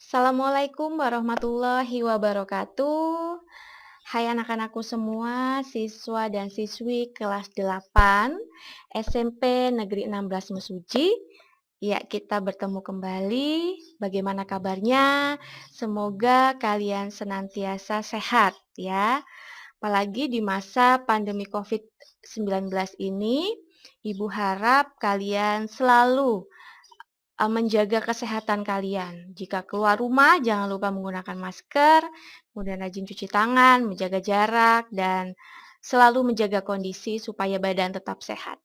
Assalamualaikum warahmatullahi wabarakatuh. Hai anak-anakku semua, siswa dan siswi kelas 8 SMP Negeri 16 Mesuji. Ya, kita bertemu kembali. Bagaimana kabarnya? Semoga kalian senantiasa sehat ya. Apalagi di masa pandemi COVID-19 ini, Ibu harap kalian selalu menjaga kesehatan kalian. Jika keluar rumah, jangan lupa menggunakan masker, kemudian rajin cuci tangan, menjaga jarak, dan selalu menjaga kondisi supaya badan tetap sehat.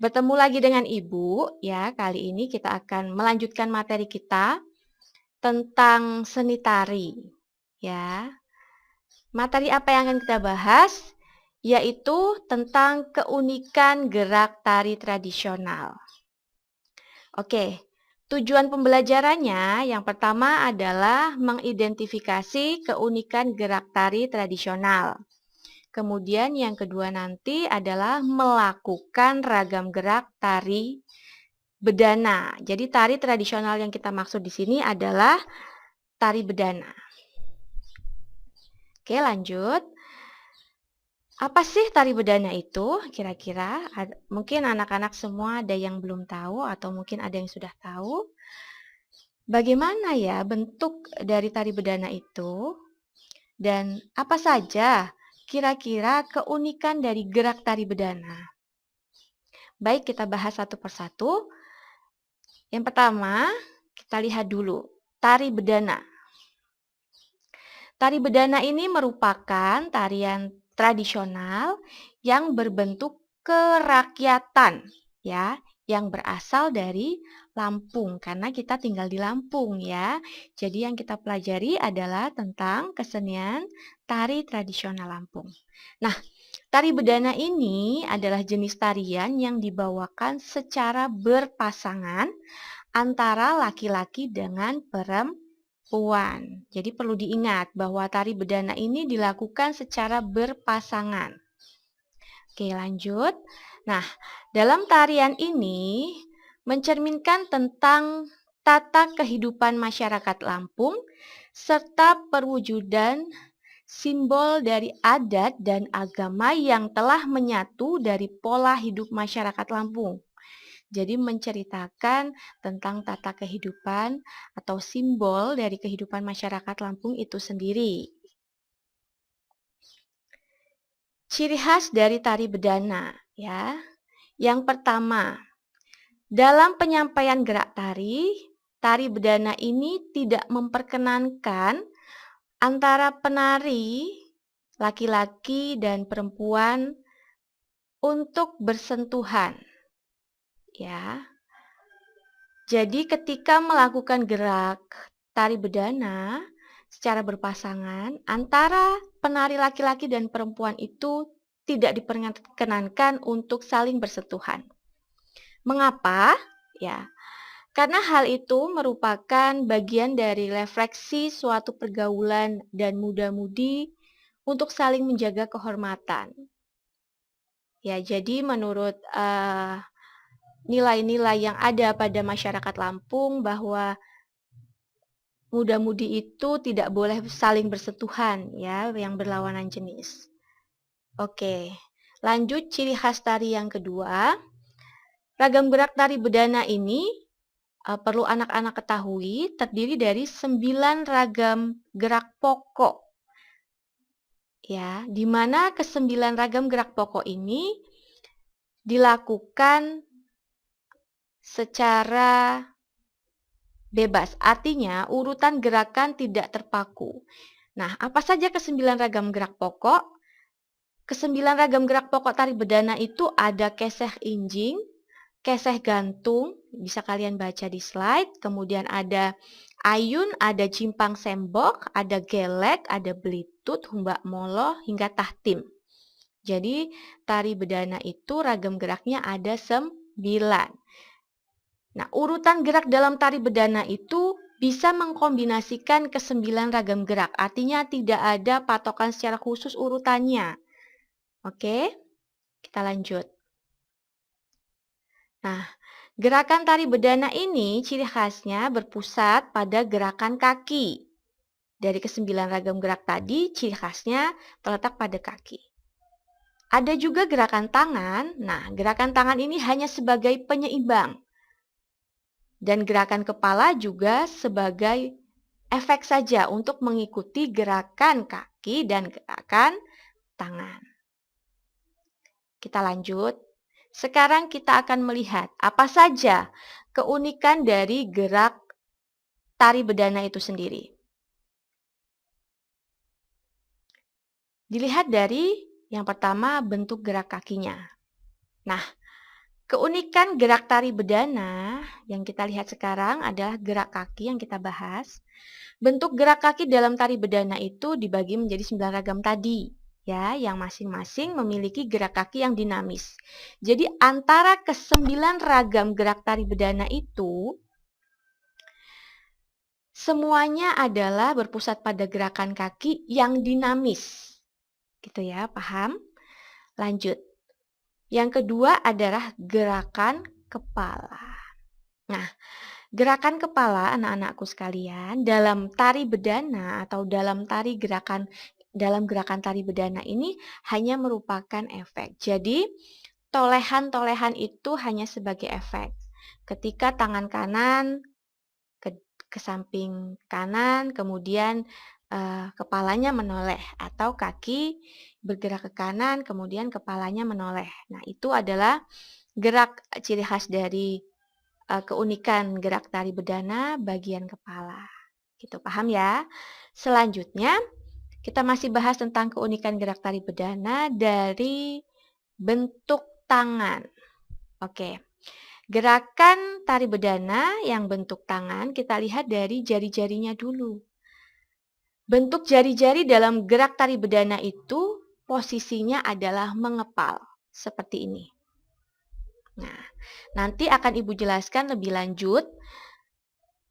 Bertemu lagi dengan Ibu, ya. Kali ini kita akan melanjutkan materi kita tentang seni tari, ya. Materi apa yang akan kita bahas? Yaitu tentang keunikan gerak tari tradisional. Oke, tujuan pembelajarannya yang pertama adalah mengidentifikasi keunikan gerak tari tradisional. Kemudian yang kedua nanti adalah melakukan ragam gerak tari bedana. Jadi tari tradisional yang kita maksud di sini adalah tari bedana. Oke, lanjut. Apa sih tari bedana itu? Kira-kira mungkin anak-anak semua ada yang belum tahu atau mungkin ada yang sudah tahu. Bagaimana ya bentuk dari tari bedana itu? Dan apa saja kira-kira keunikan dari gerak tari bedana? Baik, kita bahas satu persatu. Yang pertama, kita lihat dulu tari bedana. Tari bedana ini merupakan tarian tradisional yang berbentuk kerakyatan, ya, yang berasal dari Lampung karena kita tinggal di Lampung ya. Jadi yang kita pelajari adalah tentang kesenian tari tradisional Lampung. Nah, tari bedana ini adalah jenis tarian yang dibawakan secara berpasangan antara laki-laki dengan perempuan. Jadi perlu diingat bahwa tari bedana ini dilakukan secara berpasangan. Oke, lanjut. Nah, dalam tarian ini mencerminkan tentang tata kehidupan masyarakat Lampung serta perwujudan simbol dari adat dan agama yang telah menyatu dari pola hidup masyarakat Lampung. Jadi menceritakan tentang tata kehidupan atau simbol dari kehidupan masyarakat Lampung itu sendiri. Ciri khas dari tari bedana, ya. Yang pertama, dalam penyampaian gerak tari, tari bedana ini tidak memperkenankan antara penari laki-laki dan perempuan untuk bersentuhan, ya. Jadi ketika melakukan gerak tari bedana secara berpasangan, antara penari laki-laki dan perempuan itu tidak diperkenankan untuk saling bersentuhan. Mengapa? Ya, karena hal itu merupakan bagian dari refleksi suatu pergaulan dan muda-mudi untuk saling menjaga kehormatan. Ya, jadi menurut nilai-nilai yang ada pada masyarakat Lampung bahwa muda-mudi itu tidak boleh saling bersentuhan ya, yang berlawanan jenis. Oke, lanjut ciri khas tari yang kedua. Ragam gerak tari bedana ini perlu anak-anak ketahui terdiri dari 9 ragam gerak pokok. Ya, di mana ke-9 ragam gerak pokok ini dilakukan secara bebas, artinya urutan gerakan tidak terpaku. Nah, apa saja ke-9 ragam gerak pokok? Ke-9 ragam gerak pokok tari bedana itu ada keseh injing, keseh gantung, bisa kalian baca di slide, kemudian ada ayun, ada jimpang sembok, ada gelek, ada belitut, humbak moloh, hingga tahtim. Jadi tari bedana itu ragam geraknya ada 9. Nah, urutan gerak dalam tari bedana itu bisa mengkombinasikan ke-9 ragam gerak. Artinya tidak ada patokan secara khusus urutannya. Oke, kita lanjut. Nah, Gerakan tari bedana ini ciri khasnya berpusat pada gerakan kaki. Dari ke-9 ragam gerak tadi, ciri khasnya terletak pada kaki. Ada juga gerakan tangan. Nah, gerakan tangan ini hanya sebagai penyeimbang. Dan gerakan kepala juga sebagai efek saja untuk mengikuti gerakan kaki dan gerakan tangan. Kita lanjut. Sekarang kita akan melihat apa saja keunikan dari gerak tari bedana itu sendiri. Dilihat dari yang pertama bentuk gerak kakinya. Nah, keunikan gerak tari bedana yang kita lihat sekarang adalah gerak kaki yang kita bahas. Bentuk gerak kaki dalam tari bedana itu dibagi menjadi 9 ragam tadi, ya, yang masing-masing memiliki gerak kaki yang dinamis. Jadi antara ke-9 ragam gerak tari bedana itu semuanya adalah berpusat pada gerakan kaki yang dinamis. Gitu ya, paham? Lanjut. Yang kedua adalah gerakan kepala. Nah, gerakan kepala anak-anakku sekalian dalam tari bedana atau dalam gerakan tari bedana ini hanya merupakan efek. Jadi, tolehan-tolehan itu hanya sebagai efek. Ketika tangan kanan ke samping kanan, kemudian kepalanya menoleh, atau kaki bergerak ke kanan, kemudian kepalanya menoleh. Nah, itu adalah gerak ciri khas dari keunikan gerak tari bedana bagian kepala. Gitu, paham ya? Selanjutnya, kita masih bahas tentang keunikan gerak tari bedana dari bentuk tangan. Oke. Gerakan tari bedana yang bentuk tangan kita lihat dari jari-jarinya dulu. Bentuk jari-jari dalam gerak tari bedana itu posisinya adalah mengepal, seperti ini. Nah, nanti akan Ibu jelaskan lebih lanjut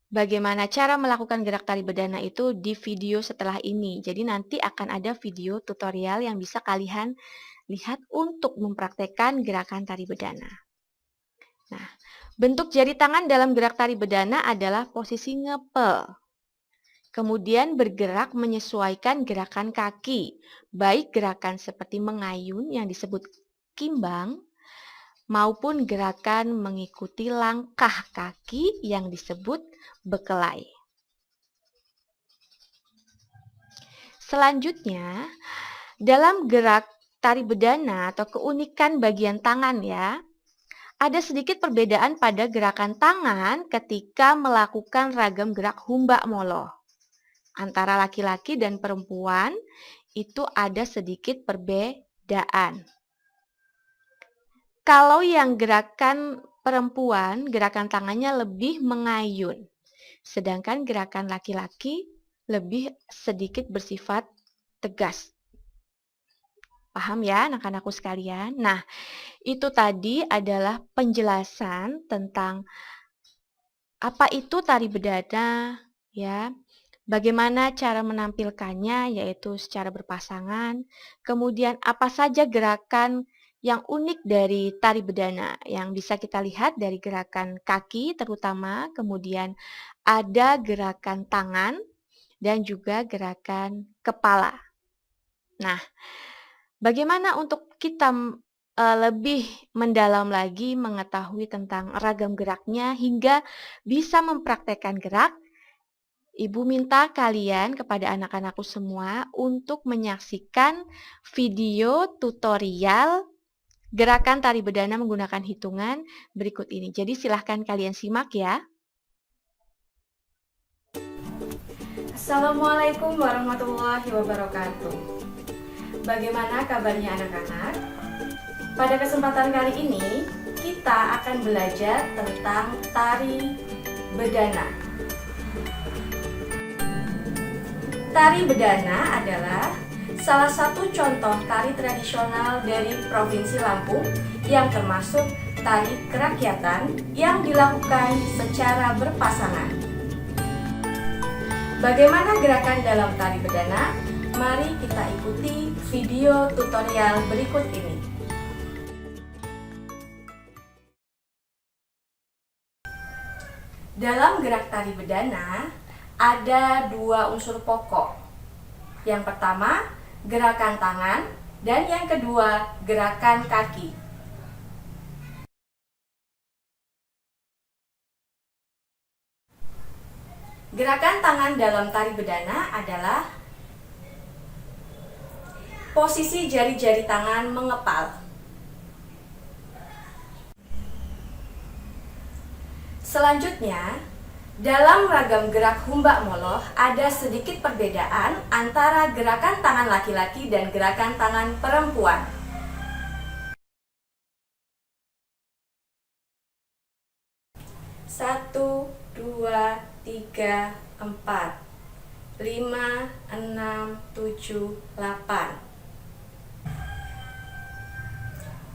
bagaimana cara melakukan gerak tari bedana itu di video setelah ini. Jadi nanti akan ada video tutorial yang bisa kalian lihat untuk mempraktekkan gerakan tari bedana. Nah, bentuk jari tangan dalam gerak tari bedana adalah posisi ngepel. Kemudian bergerak menyesuaikan gerakan kaki, baik gerakan seperti mengayun yang disebut kimbang, maupun gerakan mengikuti langkah kaki yang disebut bekelai. Selanjutnya, dalam gerak tari bedana atau keunikan bagian tangan ya, ada sedikit perbedaan pada gerakan tangan ketika melakukan ragam gerak humbak moloh. Antara laki-laki dan perempuan itu ada sedikit perbedaan. Kalau yang gerakan perempuan, gerakan tangannya lebih mengayun. Sedangkan gerakan laki-laki lebih sedikit bersifat tegas. Paham ya anak-anakku sekalian? Nah, itu tadi adalah penjelasan tentang apa itu tari bedana, ya. Bagaimana cara menampilkannya, yaitu secara berpasangan. Kemudian apa saja gerakan yang unik dari tari bedana yang bisa kita lihat dari gerakan kaki terutama, kemudian ada gerakan tangan dan juga gerakan kepala. Nah, bagaimana untuk kita lebih mendalam lagi mengetahui tentang ragam geraknya hingga bisa mempraktekkan gerak? Ibu minta kalian kepada anak-anakku semua untuk menyaksikan video tutorial gerakan tari bedana menggunakan hitungan berikut ini. Jadi silahkan kalian simak ya. Assalamualaikum warahmatullahi wabarakatuh. Bagaimana kabarnya anak-anak? Pada kesempatan kali ini, kita akan belajar tentang tari bedana. Tari bedana adalah salah satu contoh tari tradisional dari Provinsi Lampung yang termasuk tari kerakyatan yang dilakukan secara berpasangan. Bagaimana gerakan dalam tari bedana? Mari kita ikuti video tutorial berikut ini. Dalam gerak tari bedana ada dua unsur pokok. Yang pertama, gerakan tangan, dan yang kedua, gerakan kaki. Gerakan tangan dalam tari bedana adalah posisi jari-jari tangan mengepal. Selanjutnya, dalam ragam gerak humbak moloh ada sedikit perbedaan antara gerakan tangan laki-laki dan gerakan tangan perempuan. Satu, dua, tiga, empat, 5, 6, 7, 8.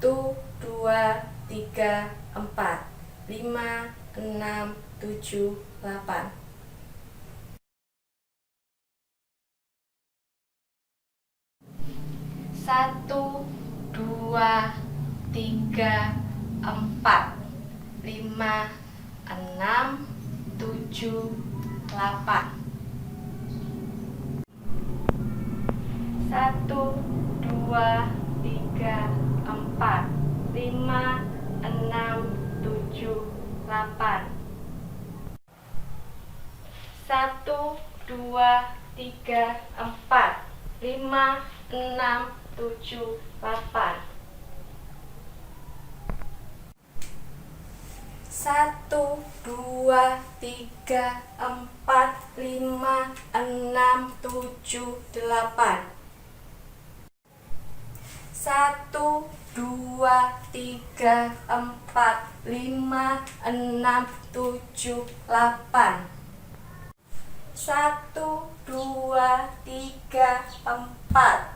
1, 2, 3, 4, 5, 6, 7, 8. Satu, dua, tiga, 4, 5, 6, 7, 8. 1, 2, 3, 4, 5, 6, 7, 8. 1, 2, 3, 4, 5, 6, 7, 8. 1, 2, 3, 4, 5, 6, 7, 8. 1, 2, 3, 4, 5, 6, 7, 8. 1, 2, 3, 4,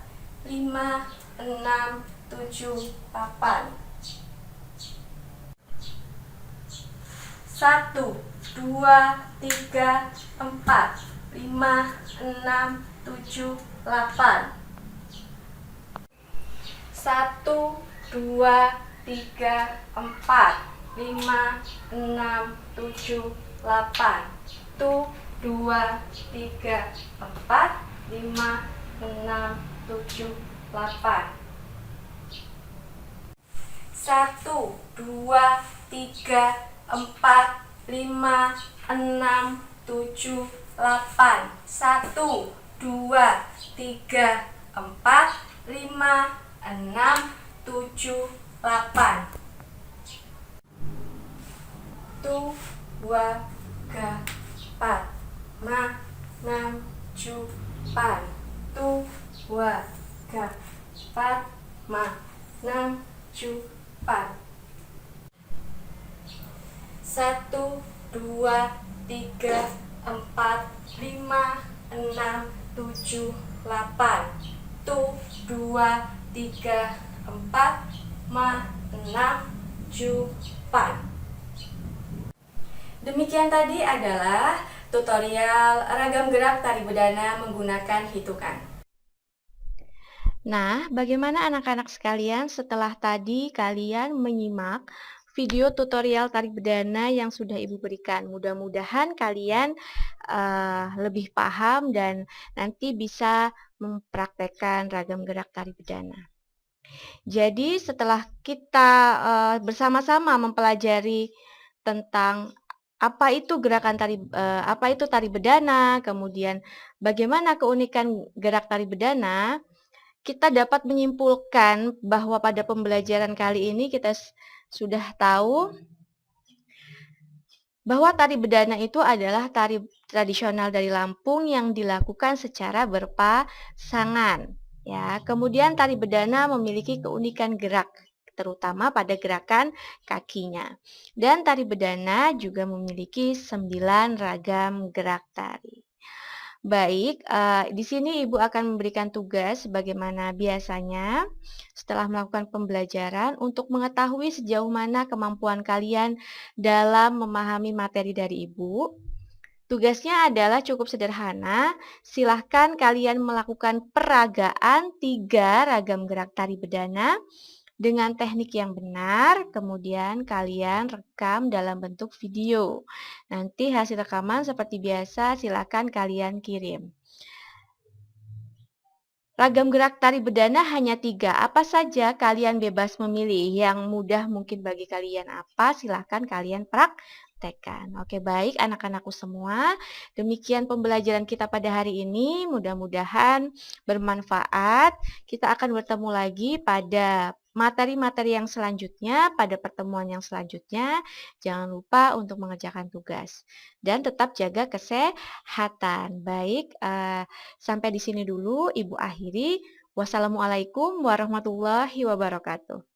5, 6, 7, 8. 1, 2, 3, 4, 5, 6, 7, 8. 1, 2, 3, 4, 5, 6, 7, 8. 1, 2, 3, 4, 5, 6, 7, 8. 1, 2, 3, 4, 5, 6, 7, 8. 1, 2, 3, 4, 5, 6, 7, 8. 1, 2, 3, 4, 5, 6, 7, 8. 1, 2, 3, 4, 5, 6, 7, 8. 1, 2, 3, 4, 5, 6, 7, 8. 1, 2, 3, 4, 5, 6, 7, 8. Demikian tadi adalah tutorial ragam gerak tari bedana menggunakan hitukan. Nah, bagaimana anak-anak sekalian setelah tadi kalian menyimak video tutorial tari bedana yang sudah Ibu berikan? Mudah-mudahan kalian lebih paham dan nanti bisa mempraktekkan ragam gerak tari bedana. Jadi setelah kita bersama-sama mempelajari tentang apa itu tari bedana, kemudian bagaimana keunikan gerak tari bedana, kita dapat menyimpulkan bahwa pada pembelajaran kali ini kita sudah tahu bahwa tari bedana itu adalah tari tradisional dari Lampung yang dilakukan secara berpasangan. Ya, kemudian tari bedana memiliki keunikan gerak, terutama pada gerakan kakinya. Dan tari bedana juga memiliki 9 ragam gerak tari. Baik, di sini Ibu akan memberikan tugas sebagaimana biasanya setelah melakukan pembelajaran untuk mengetahui sejauh mana kemampuan kalian dalam memahami materi dari Ibu. Tugasnya adalah cukup sederhana, silahkan kalian melakukan peragaan 3 ragam gerak tari bedana dengan teknik yang benar, kemudian kalian rekam dalam bentuk video. Nanti hasil rekaman seperti biasa silakan kalian kirim. Ragam gerak tari bedana hanya 3. Apa saja kalian bebas memilih. Yang mudah mungkin bagi kalian apa, silahkan kalian praktekkan. Oke, baik anak-anakku semua. Demikian pembelajaran kita pada hari ini. Mudah-mudahan bermanfaat. Kita akan bertemu lagi pada materi-materi yang selanjutnya, pada pertemuan yang selanjutnya. Jangan lupa untuk mengerjakan tugas. Dan tetap jaga kesehatan. Baik, sampai di sini dulu Ibu akhiri. Wassalamualaikum warahmatullahi wabarakatuh.